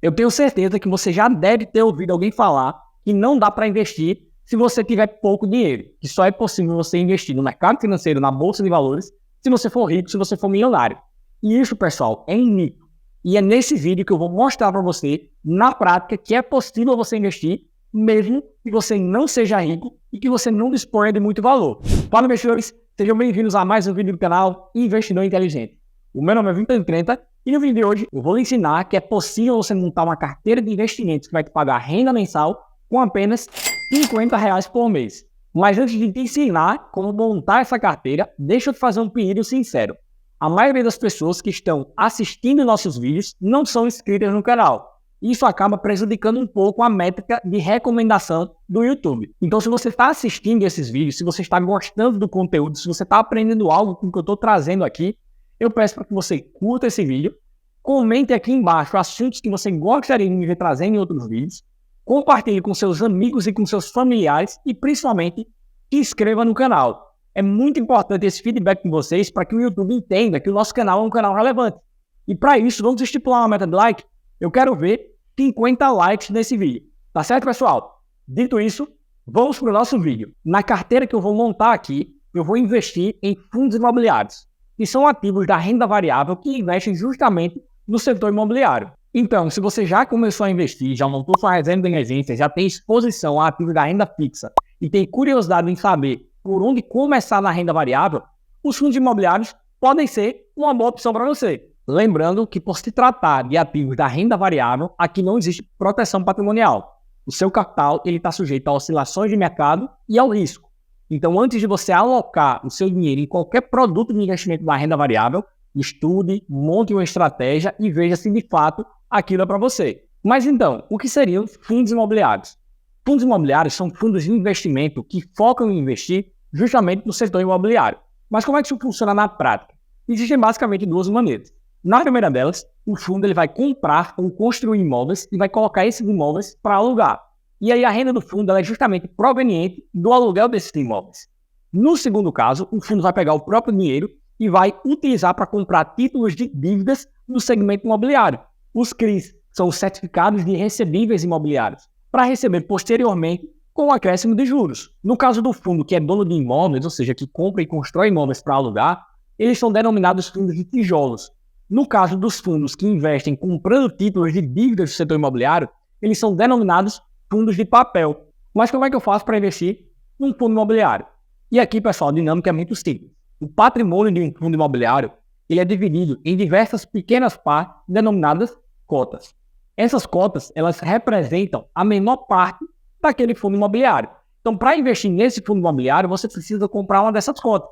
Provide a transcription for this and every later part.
Eu tenho certeza que você já deve ter ouvido alguém falar que não dá para investir se você tiver pouco dinheiro, que só é possível você investir no mercado financeiro, na bolsa de valores, se você for rico, se você for milionário. E isso, pessoal, é um mito. E é nesse vídeo que eu vou mostrar para você, na prática, que é possível você investir, mesmo que você não seja rico e que você não disponha de muito valor. Fala, investidores, sejam bem-vindos a mais um vídeo do canal Investidor Inteligente. O meu nome é Vitor Trenta e no vídeo de hoje eu vou lhe ensinar que é possível você montar uma carteira de investimentos que vai te pagar renda mensal com apenas R$ 50 por mês. Mas antes de te ensinar como montar essa carteira, deixa eu te fazer um pedido sincero. A maioria das pessoas que estão assistindo nossos vídeos não são inscritas no canal. Isso acaba prejudicando um pouco a métrica de recomendação do YouTube. Então, se você está assistindo esses vídeos, se você está gostando do conteúdo, se você está aprendendo algo com o que eu estou trazendo aqui, eu peço para que você curta esse vídeo, comente aqui embaixo assuntos que você gostaria de me ver trazendo em outros vídeos, compartilhe com seus amigos e com seus familiares e, principalmente, se inscreva no canal. É muito importante esse feedback de vocês para que o YouTube entenda que o nosso canal é um canal relevante. E para isso, vamos estipular uma meta de like. Eu quero ver 50 likes nesse vídeo. Tá certo, pessoal? Dito isso, vamos para o nosso vídeo. Na carteira que eu vou montar aqui, eu vou investir em fundos imobiliários, que são ativos da renda variável que investem justamente no setor imobiliário. Então, se você já começou a investir, já montou sua reserva de emergência, já tem exposição a ativos da renda fixa e tem curiosidade em saber por onde começar na renda variável, os fundos imobiliários podem ser uma boa opção para você. Lembrando que, por se tratar de ativos da renda variável, aqui não existe proteção patrimonial. O seu capital está sujeito a oscilações de mercado e ao risco. Então, antes de você alocar o seu dinheiro em qualquer produto de investimento da renda variável, estude, monte uma estratégia e veja se de fato aquilo é para você. Mas então, o que seriam fundos imobiliários? Fundos imobiliários são fundos de investimento que focam em investir justamente no setor imobiliário. Mas como é que isso funciona na prática? Existem basicamente duas maneiras. Na primeira delas, o fundo ele vai comprar ou construir imóveis e vai colocar esses imóveis para alugar. E aí a renda do fundo ela é justamente proveniente do aluguel desses imóveis. No segundo caso, o fundo vai pegar o próprio dinheiro e vai utilizar para comprar títulos de dívidas no segmento imobiliário. Os CRIs são os certificados de recebíveis imobiliários, para receber posteriormente com o acréscimo de juros. No caso do fundo que é dono de imóveis, ou seja, que compra e constrói imóveis para alugar, eles são denominados fundos de tijolos. No caso dos fundos que investem comprando títulos de dívidas do setor imobiliário, eles são denominados fundos de papel. Mas como é que eu faço para investir num fundo imobiliário? E aqui, pessoal, a dinâmica é muito simples. O patrimônio de um fundo imobiliário ele é dividido em diversas pequenas partes denominadas cotas. Essas cotas elas representam a menor parte daquele fundo imobiliário. Então, para investir nesse fundo imobiliário, você precisa comprar uma dessas cotas.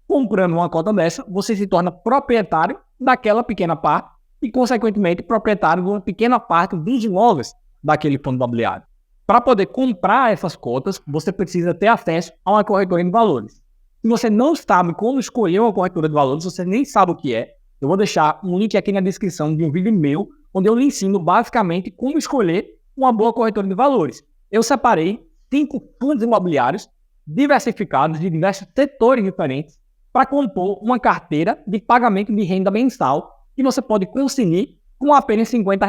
Comprando uma cota dessa, você se torna proprietário daquela pequena parte e, consequentemente, proprietário de uma pequena parte dos imóveis daquele fundo imobiliário. Para poder comprar essas cotas, você precisa ter acesso a uma corretora de valores. Se você não sabe como escolher uma corretora de valores, você nem sabe o que é, eu vou deixar um link aqui na descrição de um vídeo meu, onde eu lhe ensino basicamente como escolher uma boa corretora de valores. Eu separei 5 fundos imobiliários diversificados de diversos setores diferentes para compor uma carteira de pagamento de renda mensal que você pode conseguir com apenas R$ 50.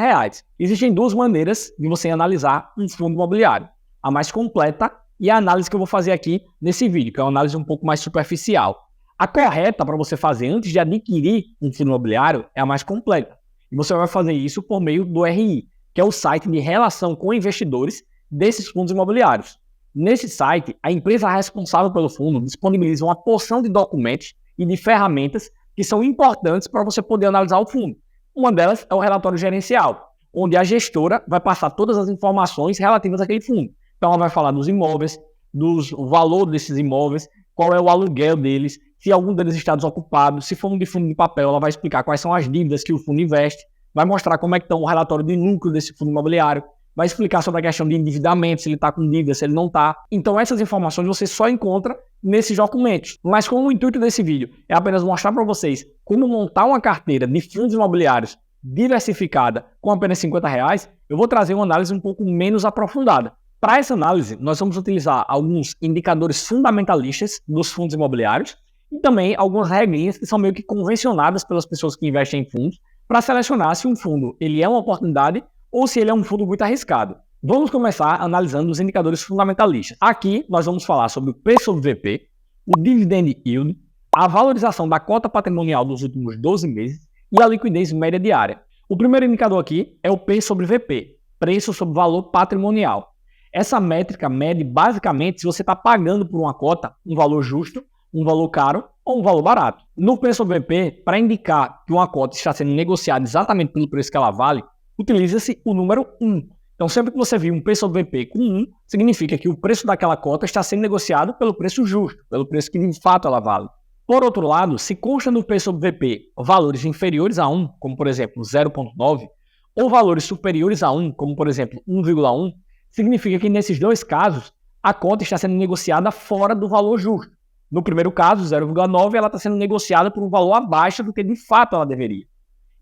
Existem duas maneiras de você analisar um fundo imobiliário. A mais completa e a análise que eu vou fazer aqui nesse vídeo, que é uma análise um pouco mais superficial. A correta para você fazer antes de adquirir um fundo imobiliário é a mais completa. E você vai fazer isso por meio do RI, que é o site de relação com investidores desses fundos imobiliários. Nesse site, a empresa responsável pelo fundo disponibiliza uma porção de documentos e de ferramentas que são importantes para você poder analisar o fundo. Uma delas é o relatório gerencial, onde a gestora vai passar todas as informações relativas àquele fundo. Então, ela vai falar dos imóveis, do valor desses imóveis, qual é o aluguel deles, se algum deles está desocupado, se for um de fundo de papel, ela vai explicar quais são as dívidas que o fundo investe, vai mostrar como é que está o relatório de lucro desse fundo imobiliário, vai explicar sobre a questão de endividamento, se ele está com dívida, se ele não está. Então, essas informações você só encontra nesses documentos. Mas como o intuito desse vídeo é apenas mostrar para vocês como montar uma carteira de fundos imobiliários diversificada com apenas R$ 50, eu vou trazer uma análise um pouco menos aprofundada. Para essa análise, nós vamos utilizar alguns indicadores fundamentalistas dos fundos imobiliários e também algumas regrinhas que são meio que convencionadas pelas pessoas que investem em fundos para selecionar se um fundo ele é uma oportunidade ou se ele é um fundo muito arriscado. Vamos começar analisando os indicadores fundamentalistas. Aqui nós vamos falar sobre o P sobre VP, o Dividend Yield, a valorização da cota patrimonial dos últimos 12 meses e a liquidez média diária. O primeiro indicador aqui é o P sobre VP, preço sobre valor patrimonial. Essa métrica mede basicamente se você está pagando por uma cota um valor justo, um valor caro ou um valor barato. No P sobre VP, para indicar que uma cota está sendo negociada exatamente pelo preço que ela vale, utiliza-se o número 1. Então, sempre que você vir um P sobre VP com 1, significa que o preço daquela cota está sendo negociado pelo preço justo, pelo preço que de fato ela vale. Por outro lado, se consta no P sobre VP valores inferiores a 1, como por exemplo 0,9, ou valores superiores a 1, como por exemplo 1,1, significa que nesses dois casos, a cota está sendo negociada fora do valor justo. No primeiro caso, 0,9, ela está sendo negociada por um valor abaixo do que de fato ela deveria.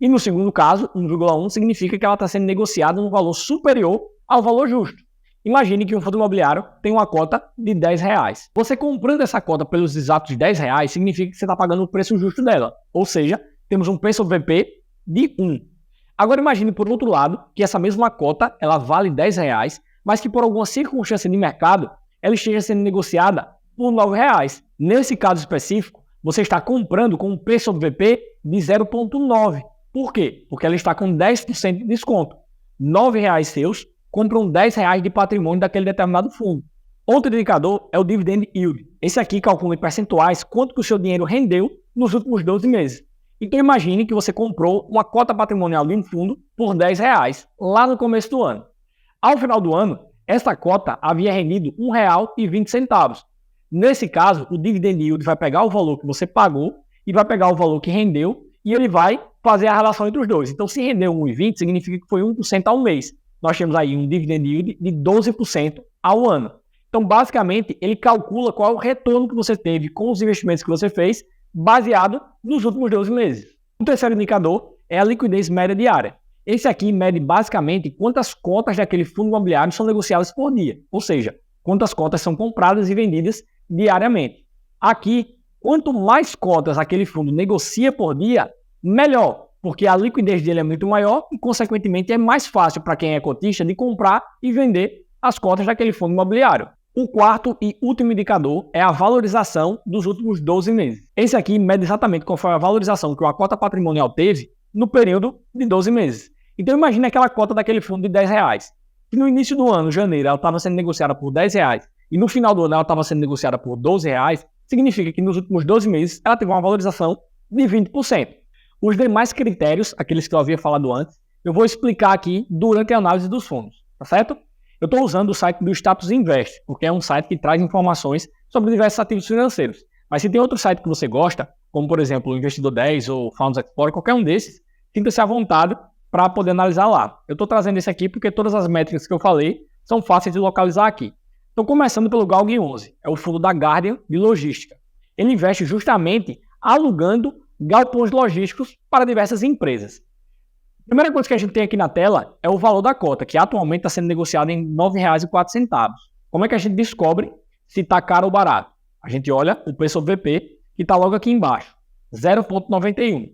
E no segundo caso, 1,1 significa que ela está sendo negociada num valor superior ao valor justo. Imagine que um fundo imobiliário tem uma cota de R$10. Você comprando essa cota pelos exatos R$10 significa que você está pagando o preço justo dela. Ou seja, temos um P sobre VP de 1. Agora imagine por outro lado que essa mesma cota ela vale R$10, mas que por alguma circunstância de mercado ela esteja sendo negociada por R$9. Nesse caso específico, você está comprando com um P sobre VP de 0,9. Por quê? Porque ela está com 10% de desconto. R$9 seus compram R$10 de patrimônio daquele determinado fundo. Outro indicador é o Dividend Yield. Esse aqui calcula em percentuais quanto que o seu dinheiro rendeu nos últimos 12 meses. Então imagine que você comprou uma cota patrimonial de um fundo por R$10 lá no começo do ano. Ao final do ano, essa cota havia rendido R$1,20. Nesse caso, o Dividend Yield vai pegar o valor que você pagou e vai pegar o valor que rendeu e ele vai fazer a relação entre os dois. Então, se rendeu 1,20, significa que foi 1% ao mês. Nós temos aí um Dividend Yield de 12% ao ano. Então, basicamente, ele calcula qual é o retorno que você teve com os investimentos que você fez, baseado nos últimos 12 meses. O terceiro indicador é a liquidez média diária. Esse aqui mede basicamente quantas cotas daquele fundo imobiliário são negociadas por dia, ou seja, quantas cotas são compradas e vendidas diariamente. Aqui, quanto mais cotas aquele fundo negocia por dia, melhor, porque a liquidez dele é muito maior e, consequentemente, é mais fácil para quem é cotista de comprar e vender as cotas daquele fundo imobiliário. O quarto e último indicador é a valorização dos últimos 12 meses. Esse aqui mede exatamente qual foi a valorização que uma cota patrimonial teve no período de 12 meses. Então, imagine aquela cota daquele fundo de R$10, que no início do ano, janeiro, ela estava sendo negociada por R$10 e no final do ano ela estava sendo negociada por R$12, significa que nos últimos 12 meses ela teve uma valorização de 20%. Os demais critérios, aqueles que eu havia falado antes, eu vou explicar aqui durante a análise dos fundos, tá certo? Eu estou usando o site do Status Invest, porque é um site que traz informações sobre diversos ativos financeiros. Mas se tem outro site que você gosta, como por exemplo o Investidor 10 ou Founders Explorer, qualquer um desses, sinta-se à vontade para poder analisar lá. Eu estou trazendo esse aqui porque todas as métricas que eu falei são fáceis de localizar aqui. Então, começando pelo Galg 11, é o fundo da Guardian de logística. Ele investe justamente alugando galpões logísticos para diversas empresas. A primeira coisa que a gente tem aqui na tela é o valor da cota, que atualmente está sendo negociado em R$ 9,04. Como é que a gente descobre se está caro ou barato? A gente olha o preço sobre VP, que está logo aqui embaixo, 0,91.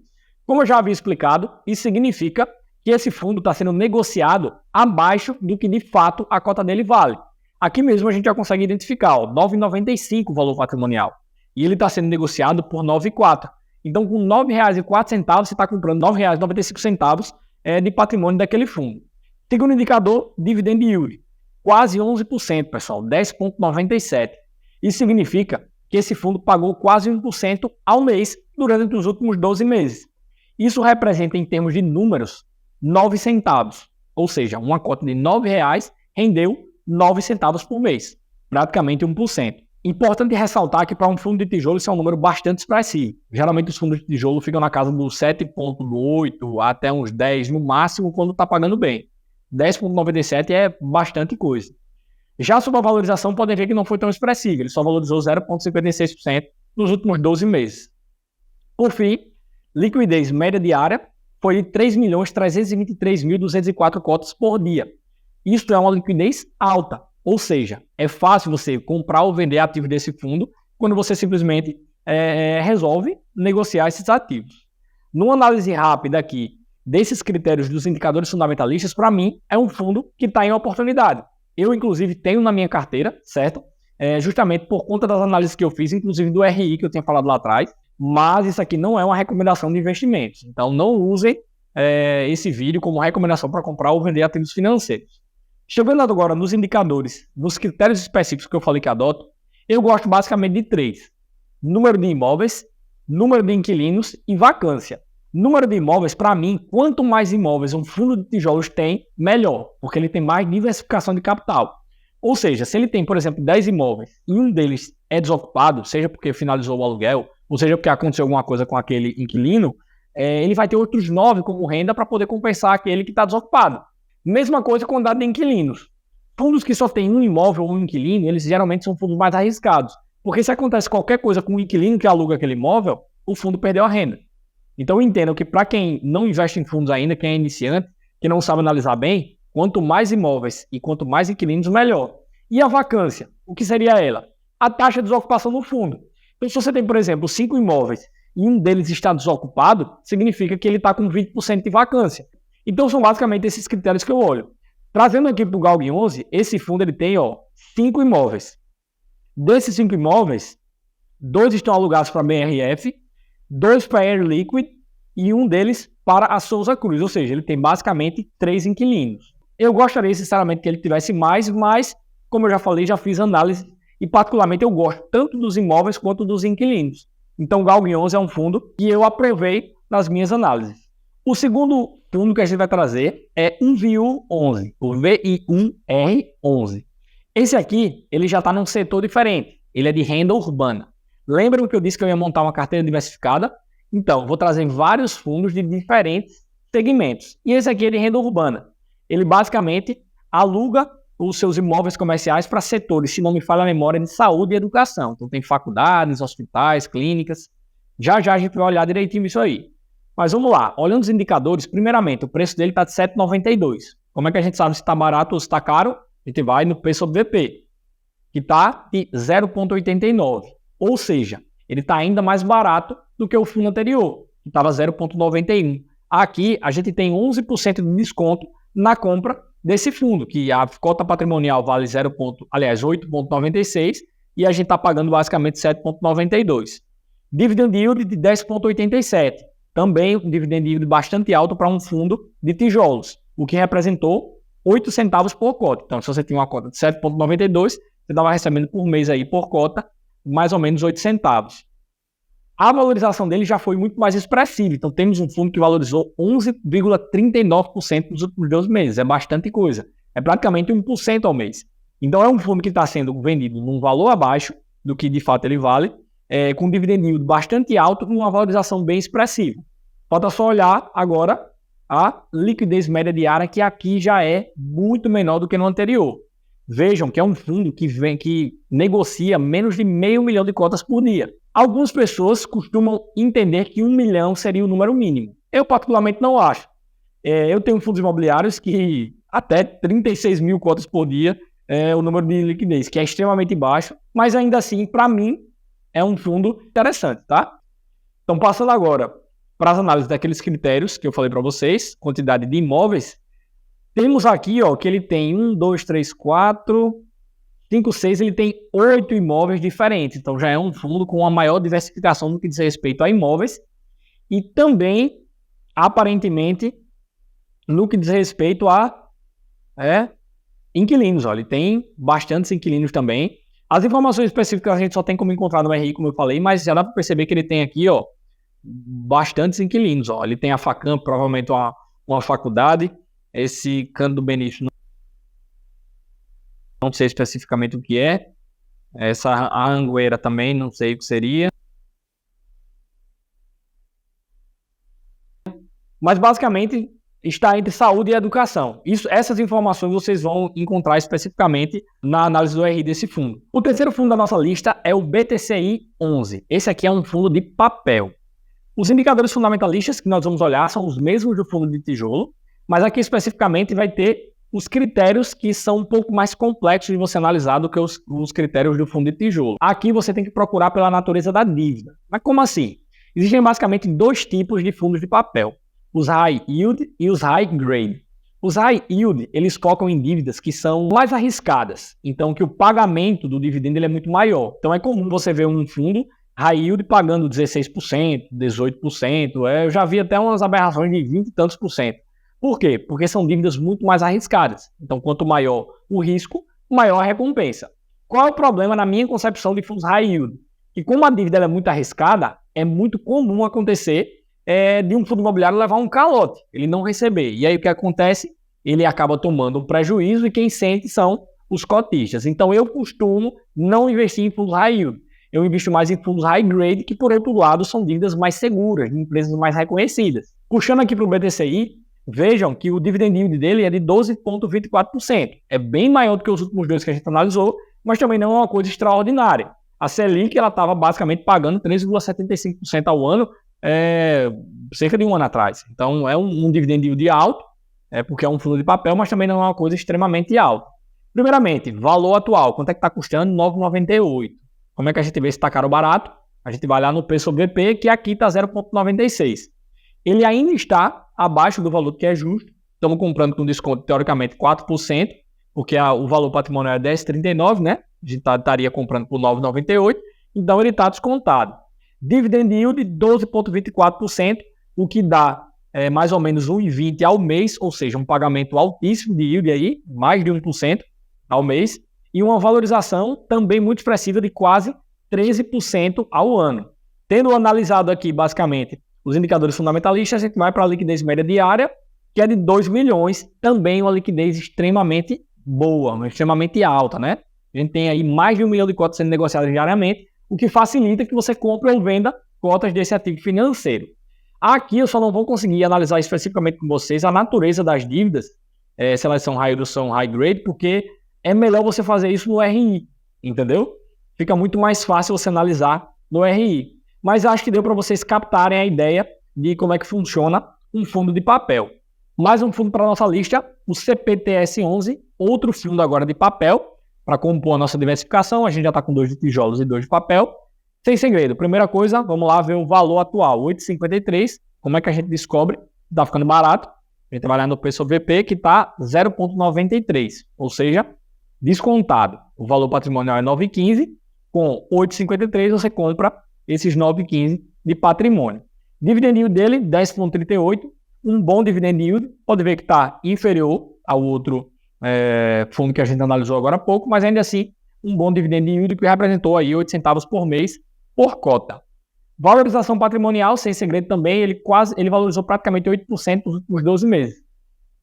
Como eu já havia explicado, isso significa que esse fundo está sendo negociado abaixo do que de fato a cota dele vale. Aqui mesmo a gente já consegue identificar, R$ 9,95 o valor patrimonial. E ele está sendo negociado por R$ 9,04. Então, com R$ 9,04, você está comprando R$ 9,95 de patrimônio daquele fundo. Segundo indicador, Dividend Yield. Quase 11%, pessoal, 10,97%. Isso significa que esse fundo pagou quase 1% ao mês durante os últimos 12 meses. Isso representa, em termos de números, 9 centavos. Ou seja, uma cota de R$ 9,00 rendeu 9 centavos por mês, praticamente 1%. Importante ressaltar que para um fundo de tijolo isso é um número bastante expressivo. Geralmente os fundos de tijolo ficam na casa dos 7,8 até uns 10 no máximo quando está pagando bem. 10,97 é bastante coisa. Já sobre a valorização, podem ver que não foi tão expressiva, ele só valorizou 0,56% nos últimos 12 meses. Por fim, liquidez média diária foi de 3.323.204 cotas por dia. Isso é uma liquidez alta, ou seja, é fácil você comprar ou vender ativos desse fundo quando você simplesmente resolve negociar esses ativos. Numa análise rápida aqui desses critérios dos indicadores fundamentalistas, para mim, é um fundo que está em oportunidade. Eu, inclusive, tenho na minha carteira, certo? Justamente por conta das análises que eu fiz, inclusive do RI, que eu tinha falado lá atrás, mas isso aqui não é uma recomendação de investimentos. Então, não usem esse vídeo como recomendação para comprar ou vender ativos financeiros. Chegando agora nos indicadores, nos critérios específicos que eu falei que adoto, eu gosto basicamente de 3. Número de imóveis, número de inquilinos e vacância. Número de imóveis, para mim, quanto mais imóveis um fundo de tijolos tem, melhor, porque ele tem mais diversificação de capital. Ou seja, se ele tem, por exemplo, 10 imóveis e um deles é desocupado, seja porque finalizou o aluguel, ou seja porque aconteceu alguma coisa com aquele inquilino, ele vai ter outros 9 como renda para poder compensar aquele que está desocupado. Mesma coisa com a quantidade de inquilinos. Fundos que só têm um imóvel ou um inquilino, eles geralmente são fundos mais arriscados. Porque se acontece qualquer coisa com o inquilino que aluga aquele imóvel, o fundo perdeu a renda. Então entendam que para quem não investe em fundos ainda, quem é iniciante, que não sabe analisar bem, quanto mais imóveis e quanto mais inquilinos, melhor. E a vacância? O que seria ela? A taxa de desocupação no fundo. Então se você tem, por exemplo, 5 imóveis e um deles está desocupado, significa que ele está com 20% de vacância. Então são basicamente esses critérios que eu olho. Trazendo aqui para o Galg 11, esse fundo ele tem 5 imóveis. Desses 5 imóveis, 2 estão alugados para a BRF, 2 para a Air Liquid e um deles para a Souza Cruz. Ou seja, ele tem basicamente 3 inquilinos. Eu gostaria sinceramente que ele tivesse mais, mas como eu já falei, já fiz análise e particularmente eu gosto tanto dos imóveis quanto dos inquilinos. Então o Galg 11 é um fundo que eu aprovei nas minhas análises. O segundo fundo que a gente vai trazer é um VIU11, o VIUR11. Esse aqui, ele já está num setor diferente, ele é de renda urbana. Lembram que eu disse que eu ia montar uma carteira diversificada? Então, vou trazer vários fundos de diferentes segmentos. E esse aqui é de renda urbana. Ele basicamente aluga os seus imóveis comerciais para setores, se não me falha a memória, de saúde e educação. Então tem faculdades, hospitais, clínicas. Já a gente vai olhar direitinho isso aí. Mas vamos lá, olhando os indicadores, primeiramente, o preço dele está de R$ 7,92. Como é que a gente sabe se está barato ou se está caro? A gente vai no P sobre VP, que está de 0,89. Ou seja, ele está ainda mais barato do que o fundo anterior, que estava 0,91. Aqui, a gente tem 11% de desconto na compra desse fundo, que a cota patrimonial vale 8,96 e a gente está pagando basicamente 7,92. Dividend yield de 10,87. Também um dividend yield bastante alto para um fundo de tijolos, o que representou 8 centavos por cota. Então, se você tinha uma cota de 7,92, você estava recebendo por mês aí por cota mais ou menos 8 centavos. A valorização dele já foi muito mais expressiva. Então, temos um fundo que valorizou 11,39% nos últimos 12 meses. É bastante coisa. É praticamente 1% ao mês. Então, é um fundo que está sendo vendido num valor abaixo do que de fato ele vale, com um dividend yield bastante alto e uma valorização bem expressiva. Falta só olhar agora a liquidez média diária, que aqui já é muito menor do que no anterior. Vejam que é um fundo que negocia menos de $500 mil de cotas por dia. Algumas pessoas costumam entender que 1 milhão seria o número mínimo. Eu particularmente não acho. Eu tenho fundos imobiliários que até 36 mil cotas por dia é o número de liquidez, que é extremamente baixo, mas ainda assim, para mim, é um fundo interessante, tá? Então, passando agora para as análises daqueles critérios que eu falei para vocês, quantidade de imóveis, temos aqui que ele tem 1, 2, 3, 4, 5, 6, ele tem 8 imóveis diferentes. Então, já é um fundo com uma maior diversificação no que diz respeito a imóveis e também, aparentemente, no que diz respeito a inquilinos. Ele tem bastantes inquilinos também. As informações específicas a gente só tem como encontrar no RI, como eu falei, mas já dá para perceber que ele tem aqui, bastantes inquilinos. Ele tem a Facam, provavelmente uma faculdade. Esse Cândido Benício, não sei especificamente o que é. A Angueira também, não sei o que seria. Mas basicamente está entre saúde e educação. Essas informações vocês vão encontrar especificamente na análise do RI desse fundo. O terceiro fundo da nossa lista é o BTCI 11. Esse aqui é um fundo de papel. Os indicadores fundamentalistas que nós vamos olhar são os mesmos do fundo de tijolo, mas aqui especificamente vai ter os critérios que são um pouco mais complexos de você analisar do que os critérios do fundo de tijolo. Aqui você tem que procurar pela natureza da dívida. Mas como assim? Existem basicamente 2 tipos de fundos de papel. os high yield e os high grade. Os high yield, eles focam em dívidas que são mais arriscadas, então que o pagamento do dividendo ele é muito maior. Então é comum você ver um fundo high yield pagando 16%, 18%, eu já vi até umas aberrações de 20 e tantos por cento. Por quê? Porque são dívidas muito mais arriscadas. Então quanto maior o risco, maior a recompensa. Qual é o problema na minha concepção de fundos high yield? Que como a dívida é muito arriscada, é muito comum acontecer de um fundo imobiliário levar um calote, ele não receber. E aí o que acontece? Ele acaba tomando um prejuízo e quem sente são os cotistas. Então eu costumo não investir em fundos high yield. Eu invisto mais em fundos high grade, que por outro lado são dívidas mais seguras, de empresas mais reconhecidas. Puxando aqui para o BTCI, vejam que o dividend yield dele é de 12,24%. É bem maior do que os últimos dois que a gente analisou, mas também não é uma coisa extraordinária. A Selic estava basicamente pagando 13,75% ao ano, cerca de um ano atrás. Então é um dividend yield alto, porque é um fundo de papel, mas também não é uma coisa extremamente alta. Primeiramente, valor atual, quanto é que está custando? R$ 9,98. Como é que a gente vê se está caro ou barato? A gente vai lá no P sobre VP, que aqui está 0,96. Ele ainda está abaixo do valor que é justo. Estamos comprando com desconto, teoricamente, 4%, porque o valor patrimonial é 10,39, né? A gente estaria comprando por 9,98, então ele está descontado. Dividend yield 12,24%, o que dá mais ou menos 1,20 ao mês, ou seja, um pagamento altíssimo de yield aí, mais de 1% ao mês, e uma valorização também muito expressiva de quase 13% ao ano. Tendo analisado aqui, basicamente, os indicadores fundamentalistas, a gente vai para a liquidez média diária, que é de 2 milhões, também uma liquidez extremamente boa, extremamente alta, né? A gente tem aí mais de 1 milhão de cotas sendo negociadas diariamente, o que facilita que você compre ou venda cotas desse ativo financeiro. Aqui eu só não vou conseguir analisar especificamente com vocês a natureza das dívidas, se elas são high yield ou são high grade, porque é melhor você fazer isso no RI, entendeu? Fica muito mais fácil você analisar no RI. Mas acho que deu para vocês captarem a ideia de como é que funciona um fundo de papel. Mais um fundo para a nossa lista, o CPTS11, outro fundo agora de papel, para compor a nossa diversificação. A gente já está com 2 de tijolos e 2 de papel. Sem segredo. Primeira coisa, vamos lá ver o valor atual, 8,53. Como é que a gente descobre? Está ficando barato. A gente vai lá no P sobre VP, que está 0,93, ou seja, descontado. O valor patrimonial é 9,15. Com 8,53 você compra esses 9,15 de patrimônio. Dividend yield dele, 10,38. Um bom dividend yield. Pode ver que está inferior ao outro fundo que a gente analisou agora há pouco, mas ainda assim um bom dividend yield que representou aí 8 centavos por mês por cota. Valorização patrimonial, sem segredo também, ele valorizou praticamente 8% nos últimos 12 meses.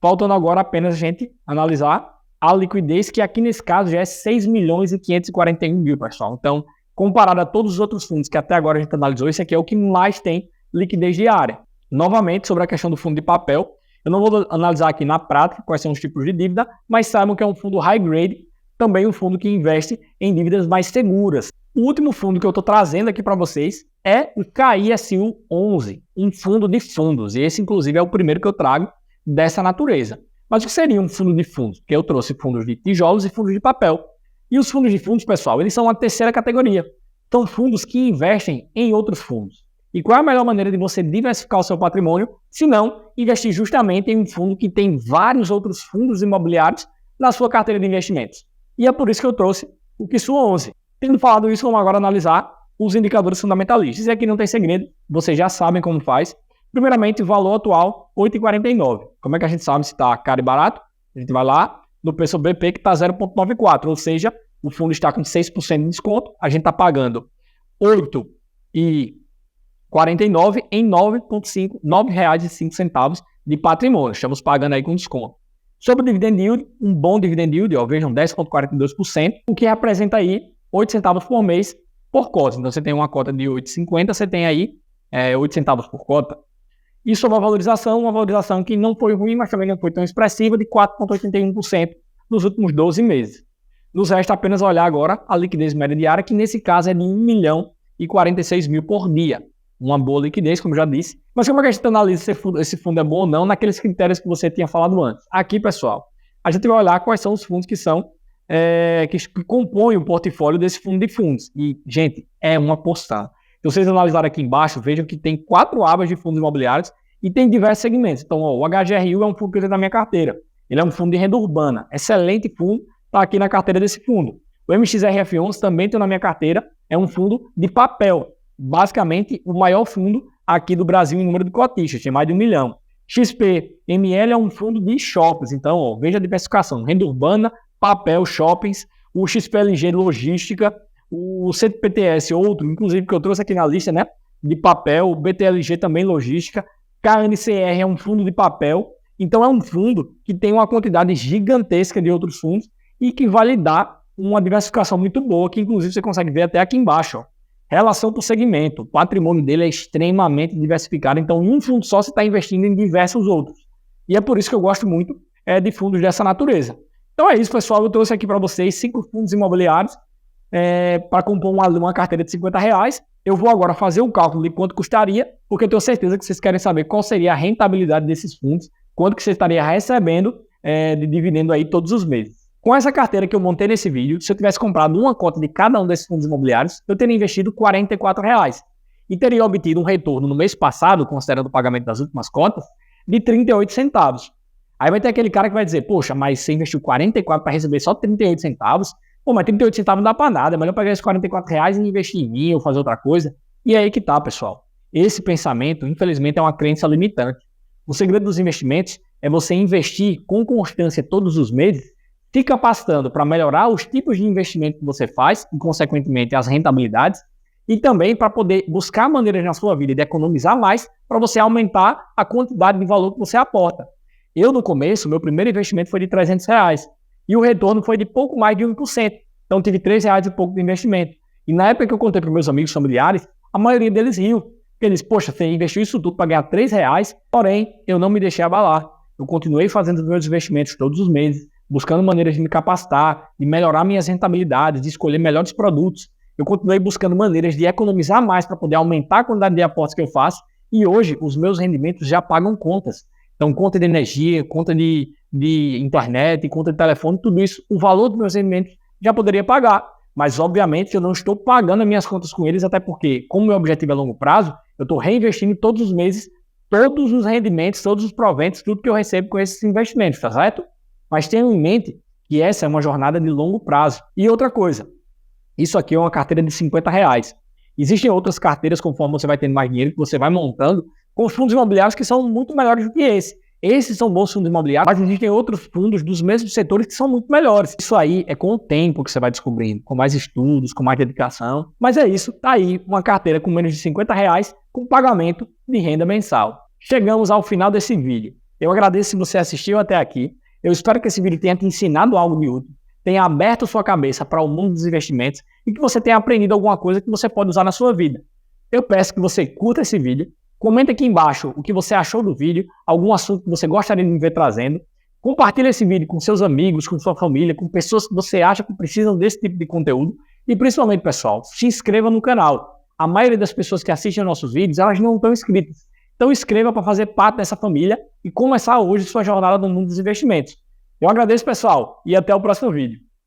Faltando agora apenas a gente analisar a liquidez, que aqui nesse caso já é 6 milhões e 541 mil, pessoal. Então, comparado a todos os outros fundos que até agora a gente analisou, esse aqui é o que mais tem liquidez diária. Novamente, sobre a questão do fundo de papel, eu não vou analisar aqui na prática quais são os tipos de dívida, mas saibam que é um fundo high grade, também um fundo que investe em dívidas mais seguras. O último fundo que eu estou trazendo aqui para vocês é o KISU 11, um fundo de fundos. E esse, inclusive, é o primeiro que eu trago dessa natureza. Mas o que seria um fundo de fundos? Porque eu trouxe fundos de tijolos e fundos de papel. E os fundos de fundos, pessoal, eles são a terceira categoria. São fundos que investem em outros fundos. E qual é a melhor maneira de você diversificar o seu patrimônio, se não investir justamente em um fundo que tem vários outros fundos imobiliários na sua carteira de investimentos? E é por isso que eu trouxe o KISU 11. Tendo falado isso, vamos agora analisar os indicadores fundamentalistas. E aqui não tem segredo, vocês já sabem como faz. Primeiramente, o valor atual, 8,49. Como é que a gente sabe se está caro e barato? A gente vai lá no preço BP, que está 0,94, ou seja, o fundo está com 6% de desconto, a gente está pagando 8,49 em R$ 9,05 de patrimônio. Estamos pagando aí com desconto. Sobre o dividend yield, um bom dividend yield, vejam, 10,42%, o que representa aí 8 centavos por mês por cota. Então, você tem uma cota de 8,50, você tem aí 8 centavos por cota. E sobre a valorização, uma valorização que não foi ruim, mas também não foi tão expressiva, de 4,81% nos últimos 12 meses. Nos resta apenas olhar agora a liquidez média diária, que nesse caso é de 1 milhão e 46 mil por dia. Uma boa liquidez, como eu já disse. Mas como é que a gente analisa se esse fundo é bom ou não naqueles critérios que você tinha falado antes? Aqui, pessoal, a gente vai olhar quais são os fundos que são que compõem o portfólio desse fundo de fundos. E, gente, é uma porção. Se vocês analisarem aqui embaixo, vejam que tem 4 abas de fundos imobiliários e tem diversos segmentos. Então, ó, o HGRU é um fundo que eu tenho na minha carteira. Ele é um fundo de renda urbana. Excelente fundo, está aqui na carteira desse fundo. O MXRF11 também tem na minha carteira, é um fundo de papel. Basicamente, o maior fundo aqui do Brasil em número de cotistas, tem mais de 1 milhão. XPML é um fundo de shoppings. Então, ó, veja a diversificação. Renda urbana, papel, shoppings. O XPLG logística. O CPTS, outro, inclusive, que eu trouxe aqui na lista, né? De papel. O BTLG também logística. KNCR é um fundo de papel. Então, é um fundo que tem uma quantidade gigantesca de outros fundos e que vai lhe dar uma diversificação muito boa, que inclusive você consegue ver até aqui embaixo. Ó. Relação por segmento. O patrimônio dele é extremamente diversificado. Então, em um fundo só você está investindo em diversos outros. E é por isso que eu gosto muito de fundos dessa natureza. Então é isso, pessoal. Eu trouxe aqui para vocês 5 fundos imobiliários para compor uma carteira de R$50. Eu vou agora fazer o cálculo de quanto custaria, porque eu tenho certeza que vocês querem saber qual seria a rentabilidade desses fundos, quanto que você estaria recebendo de dividendo aí todos os meses. Com essa carteira que eu montei nesse vídeo, se eu tivesse comprado uma cota de cada um desses fundos imobiliários, eu teria investido R$44 e teria obtido um retorno no mês passado, considerando o pagamento das últimas cotas, de 38 centavos. Aí vai ter aquele cara que vai dizer, poxa, mas você investiu 44 para receber só 38 centavos? Pô, mas 38 centavos não dá para nada, é melhor pegar esses R$44 e investir em mim ou fazer outra coisa. E é aí que tá, pessoal. Esse pensamento, infelizmente, é uma crença limitante. O segredo dos investimentos é você investir com constância todos os meses, se capacitando para melhorar os tipos de investimento que você faz e, consequentemente, as rentabilidades, e também para poder buscar maneiras na sua vida de economizar mais para você aumentar a quantidade de valor que você aporta. Eu, no começo, meu primeiro investimento foi de R$300 e o retorno foi de pouco mais de 1%. Então, tive R$3 e pouco de investimento. E na época que eu contei para meus amigos familiares, a maioria deles riu. Eles, poxa, você investiu isso tudo para ganhar R$3, porém, eu não me deixei abalar. Eu continuei fazendo os meus investimentos todos os meses, buscando maneiras de me capacitar, de melhorar minhas rentabilidades, de escolher melhores produtos. Eu continuei buscando maneiras de economizar mais para poder aumentar a quantidade de aportes que eu faço e hoje os meus rendimentos já pagam contas. Então, conta de energia, conta de internet, conta de telefone, tudo isso, o valor dos meus rendimentos já poderia pagar. Mas, obviamente, eu não estou pagando as minhas contas com eles, até porque, como meu objetivo é longo prazo, eu estou reinvestindo todos os meses, todos os rendimentos, todos os proventos, tudo que eu recebo com esses investimentos, tá certo? Mas tenham em mente que essa é uma jornada de longo prazo. E outra coisa, isso aqui é uma carteira de R$50. Existem outras carteiras, conforme você vai tendo mais dinheiro, que você vai montando, com fundos imobiliários que são muito melhores do que esse. Esses são bons fundos imobiliários, mas existem outros fundos dos mesmos setores que são muito melhores. Isso aí é com o tempo que você vai descobrindo, com mais estudos, com mais dedicação. Mas é isso, tá aí uma carteira com menos de R$50 com pagamento de renda mensal. Chegamos ao final desse vídeo. Eu agradeço se você assistiu até aqui. Eu espero que esse vídeo tenha te ensinado algo de útil, tenha aberto sua cabeça para o mundo dos investimentos e que você tenha aprendido alguma coisa que você pode usar na sua vida. Eu peço que você curta esse vídeo, comente aqui embaixo o que você achou do vídeo, algum assunto que você gostaria de me ver trazendo, compartilhe esse vídeo com seus amigos, com sua família, com pessoas que você acha que precisam desse tipo de conteúdo e principalmente, pessoal, se inscreva no canal. A maioria das pessoas que assistem nossos vídeos, elas não estão inscritas. Então inscreva para fazer parte dessa família e começar hoje sua jornada no mundo dos investimentos. Eu agradeço, pessoal, e até o próximo vídeo.